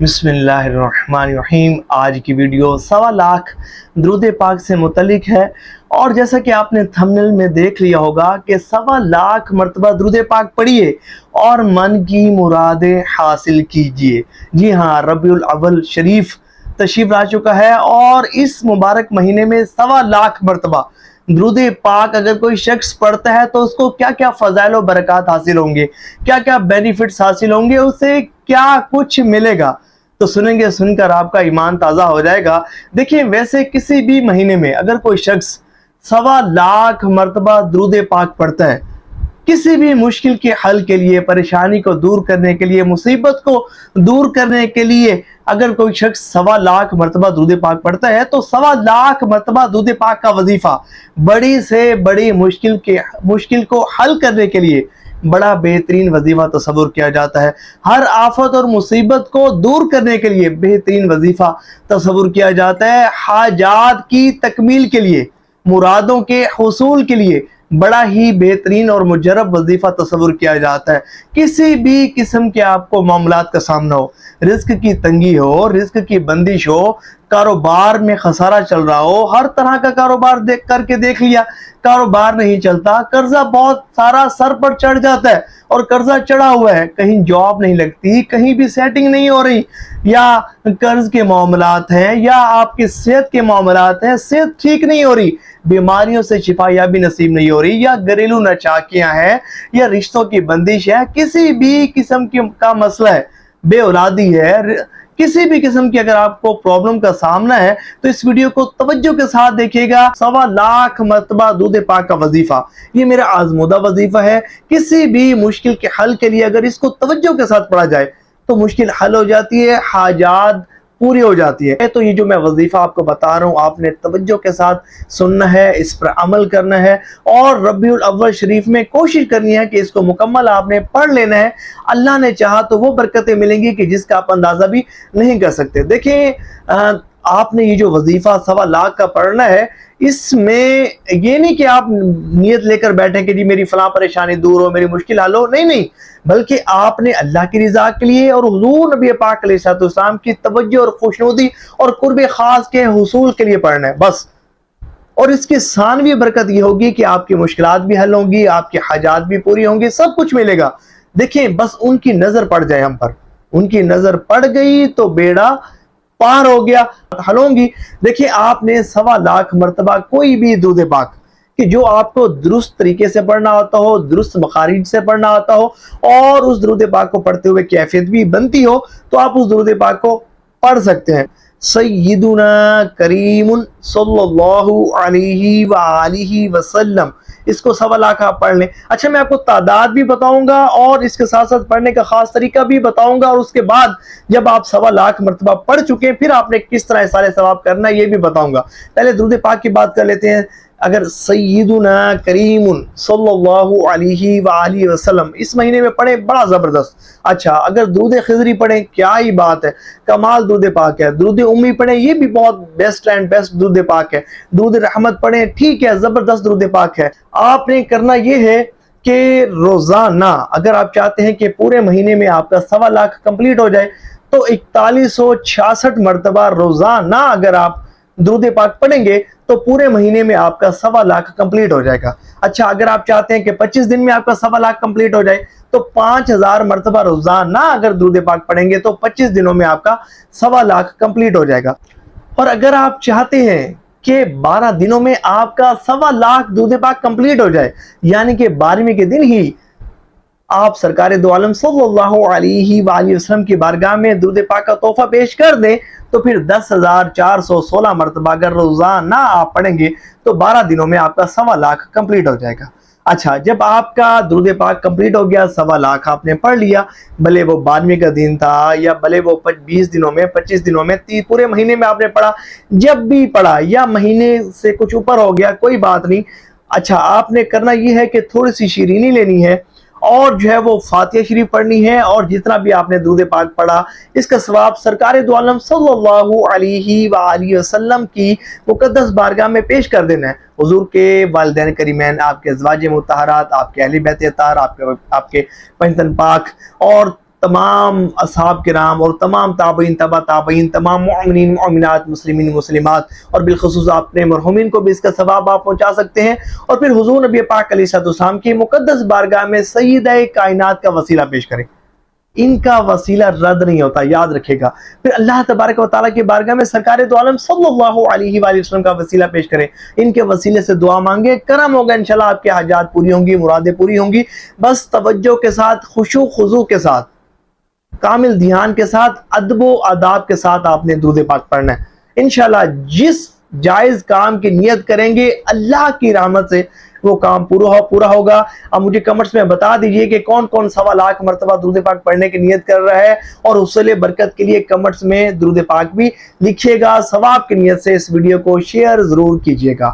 बिस्मिल्लाहिर्रहमानिर्रहीम। आज की वीडियो 1.25 लाख दुरूद पाक से मुतल्लिक है। और जैसा कि आपने थंबनेल में देख लिया होगा कि 1.25 लाख मरतबा दुरूद पाक पढ़िए और मन की मुरादें हासिल कीजिए। जी हाँ, रबीउल अव्वल शरीफ तशरीफ ला चुका है और इस मुबारक महीने में 1.25 लाख मरतबा दुरूद पाक अगर कोई शख्स पढ़ता है तो उसको क्या क्या फजाइल और बरकत हासिल होंगे, क्या क्या बेनिफिट्स हासिल होंगे, उसे क्या कुछ मिलेगा। तो सुनेंगे, सुनकर आपका ईमान ताज़ा हो जाएगा। देखिए, वैसे किसी भी महीने में अगर कोई शख्स 1.25 लाख मरतबा दुरूद पाक पढ़ता है, किसी भी मुश्किल के हल के लिए, परेशानी को दूर करने के लिए, मुसीबत को दूर करने के लिए अगर कोई शख्स 1.25 लाख मरतबा दुरूद पाक पढ़ता है तो 1.25 लाख मरतबा दुरूद पाक का वजीफा बड़ी से बड़ी मुश्किल को हल करने के लिए बड़ा बेहतरीन वजीफा तस्वुर किया जाता है। हर आफत और मुसीबत को दूर करने के लिए बेहतरीन वजीफा तस्वुर किया जाता है। हाजात की तकमील के लिए, मुरादों के हुसूल के लिए बड़ा ही बेहतरीन और मुजर्रब वजीफा तस्वुर किया जाता है। किसी भी किस्म के आपको मामलात का सामना हो, रिस्क की तंगी हो, रिस्क की बंदिश हो, कारोबार में खसारा चल रहा हो, हर तरह का कारोबार करके देख लिया, कारोबार नहीं चलता, कर्जा बहुत सारा सर पर चढ़ जाता है और कर्जा चढ़ा हुआ है, कहीं जॉब नहीं लगती, कहीं भी सेटिंग नहीं हो रही, या कर्ज के मामलात हैं या आपकी सेहत के मामलात हैं, सेहत ठीक नहीं हो रही, बीमारियों से शिफायाबी नसीब नहीं हो रही, या घरेलू नचाकियां हैं, या रिश्तों की बंदिश है, किसी भी किस्म का मसला है, बेऔलादी है, किसी भी किस्म की अगर आपको प्रॉब्लम का सामना है तो इस वीडियो को तवज्जो के साथ देखिएगा। 1.25 लाख मरतबा दुरूद पाक का वजीफा, ये मेरा आजमूदा वजीफा है। किसी भी मुश्किल के हल के लिए अगर इसको तवज्जो के साथ पढ़ा जाए तो मुश्किल हल हो जाती है, हाजात पूरी हो जाती है। तो ये जो मैं वजीफा आपको बता रहा हूँ, आपने तवज्जो के साथ सुनना है, इस पर अमल करना है और रबीउल अव्वल शरीफ में कोशिश करनी है कि इसको मुकम्मल आपने पढ़ लेना है। अल्लाह ने चाहा तो वो बरकतें मिलेंगी कि जिसका आप अंदाजा भी नहीं कर सकते। देखिए, आपने ये जो वजीफा 1.25 लाख का पढ़ना है, इसमें ये नहीं कि आप नियत लेकर बैठे कि जी मेरी फलां परेशानी दूर हो, मेरी मुश्किल हल हो, नहीं, बल्कि आपने अल्लाह की रिजा के लिए और हुजूर नबी पाक अलैहिस्सलाम की तवज्जो और खुशनुदी और कुर्ब खास के हुसूल के लिए पढ़ना है बस। और इसकी सानवी बरकत ये होगी कि आपकी मुश्किलात भी हल होंगी, आपकी हाजात भी पूरी होंगी, सब कुछ मिलेगा। देखिए, बस उनकी नजर पड़ जाए हम पर, उनकी नजर पड़ गई तो बेड़ा पार हो गया, हल होंगी। देखिए, आपने 1.25 लाख मरतबा कोई भी दुरूद पाक कि जो आपको दुरुस्त तरीके से पढ़ना आता हो, दुरुस्त मखारिज से पढ़ना आता हो और उस दुरूद पाक को पढ़ते हुए कैफियत भी बनती हो, तो आप उस दुरूद पाक को पढ़ सकते हैं। सय्यिदुना करीमुन सल्लल्लाहु अलैहि व आलिहि वसल्लम, इसको 1.25 लाख आप पढ़ लें। अच्छा, मैं आपको तादाद भी बताऊंगा और इसके साथ साथ पढ़ने का खास तरीका भी बताऊंगा, और उसके बाद जब आप 1.25 लाख मरतबा पढ़ चुके हैं फिर आपने किस तरह सारे सवाब करना है ये भी बताऊंगा। पहले दुरूद पाक की बात कर लेते हैं। अगर सय्यिदुना करीमुन सल्लल्लाहु अलैहि व आलिहि वसल्लम इस महीने में पढ़े, बड़ा जबरदस्त। अच्छा, अगर दुरूद खिजरी पढ़े, क्या ही बात है, कमाल दुरूद पाक है। दुरूद उम्मी पढ़े, ये भी बहुत बेस्ट एंड बेस्ट दुरूद पाक है। दुरूद रहमत पढ़े, ठीक है, जबरदस्त दुरूद पाक है। आपने करना ये है कि रोजाना अगर आप चाहते हैं कि पूरे महीने में आपका 1.25 लाख कंप्लीट हो जाए तो 4166 मरतबा रोजाना अगर आप दुरूद पाक पढ़ेंगे तो पूरे महीने में आपका 1.25 लाख कंप्लीट हो जाएगा। अच्छा, अगर आप चाहते हैं कि 25 दिन में आपका 1.25 लाख कंप्लीट हो जाए तो 5000 मरतबा रोजाना अगर दुरूद पाक पढ़ेंगे तो 25 दिनों में आपका 1.25 लाख कंप्लीट हो जाएगा। और अगर आप चाहते हैं कि 12 दिनों में आपका 1.25 लाख दुरूद पाक कंप्लीट हो जाए, यानी कि 12वें के दिन ही आप सरकार दो आलम सल्लल्लाहु अलैहि वसल्लम की बारगाह में दुरूद पाक का तोहफा पेश कर दें, तो फिर 10,416 मरतबा अगर रोजाना आप पढ़ेंगे तो 12 दिनों में आपका 1.25 लाख कंप्लीट हो जाएगा। अच्छा, जब आपका दुरूद पाक कंप्लीट हो गया, 1.25 लाख आपने पढ़ लिया, भले वो 12वें का दिन था या भले वो 20 दिनों में, 25 दिनों में, पूरे महीने में आपने पढ़ा, जब भी पढ़ा या महीने से कुछ ऊपर हो गया, कोई बात नहीं। अच्छा, आपने करना ये है कि थोड़ी सी शीरीनी लेनी है और जो है वो फातिहा शरीफ पढ़नी है, और जितना भी आपने दुरूद पाक पढ़ा इसका सवाब सरकार दो आलम सल्लल्लाहु अलैहि व आलिहि वसल्लम की मुकद्दस बारगाह में पेश कर देना है। हुजूर के वालिदैन करीमैन, आपके अज़वाज मुतहरात, आपके अहले बैत अतार, आपके पंजतन पाक और تمام اصحاب کرام اور تمام تابعین تبع تابعین، تمام مومنین مومنات، مسلمین مسلمات اور بالخصوص اپنے مرحومین کو بھی اس کا ثواب آپ پہنچا سکتے ہیں۔ اور پھر حضور نبی پاک علیہ الصلوۃ والسلام کی مقدس بارگاہ میں سیدہ کائنات کا وسیلہ پیش کریں۔ ان کا وسیلہ رد نہیں ہوتا، یاد رکھے گا۔ پھر اللہ تبارک و تعالیٰ کی بارگاہ میں سرکار دو عالم صلی اللہ علیہ وآلہ وسلم کا وسیلہ پیش کریں، ان کے وسیلے سے دعا مانگے، کرم ہوگا، انشاءاللہ آپ کے حاجات پوری ہوں گی، مرادیں پوری ہوں گی۔ بس توجہ کے ساتھ، خشوع خضوع کے ساتھ، کامل دھیان کے ساتھ، ادب و آداب کے ساتھ آپ نے درود پاک پڑھنا ہے۔ انشاءاللہ جس جائز کام کی نیت کریں گے، اللہ کی رحمت سے وہ کام پورا ہوگا۔ اب مجھے کمنٹس میں بتا دیجئے کہ کون کون 1.25 لاکھ مرتبہ درود پاک پڑھنے کی نیت کر رہا ہے، اور حصول برکت کے لیے کمنٹس میں درود پاک بھی لکھیے گا۔ ثواب کی نیت سے اس ویڈیو کو شیئر ضرور کیجیے گا۔